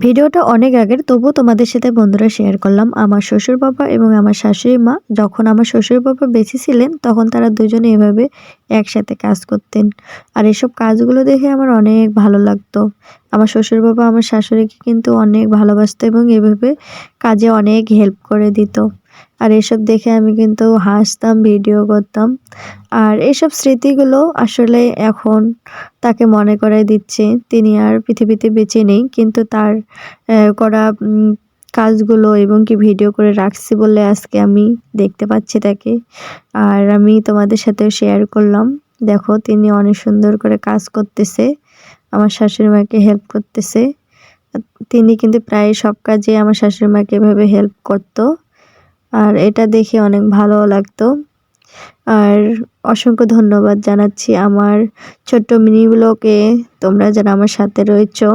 ভিডিওটা অনেক আগের, তবুও তোমাদের সাথে বন্ধুরা শেয়ার করলাম। আমার শ্বশুর বাবা এবং আমার শাশুড়ি মা যখন আমার শ্বশুর বাবা বেঁচে ছিলেন তখন তারা দুজনে এভাবে একসাথে কাজ করতেন। আর এসব কাজগুলো দেখে আমার অনেক ভালো লাগতো। আমার শ্বশুর বাবা আমার শাশুড়িকে কিন্তু অনেক ভালোবাসতো এবং এভাবে কাজে অনেক হেল্প করে দিত। আর এসব দেখে আমি কিন্তু হাসতাম, ভিডিও করতাম। আর এসব স্মৃতিগুলো আসলে এখন তাকে মনে করায় দিচ্ছে তিনি আর পৃথিবীতে বেঁচে নেই, কিন্তু তার করা কাজগুলো এবং কি ভিডিও করে রাখছি বলে আজকে আমি দেখতে পাচ্ছি তাকে। আর আমি তোমাদের সাথেও শেয়ার করলাম। দেখো তিনি অনেক সুন্দর করে কাজ করতেছে, আমার শাশুড়ি মাকে হেল্প করতেছে। তিনি কিন্তু প্রায় সব কাজে আমার শাশুড়ি মাকে এভাবে হেল্প করতো। আর এটা দেখে অনেক ভালো লাগতো। আর অসংখ্য ধন্যবাদ জানাচ্ছি আমার ছোট্ট মিনি ব্লগে তোমরা যারা আমার সাথে রয়েছো।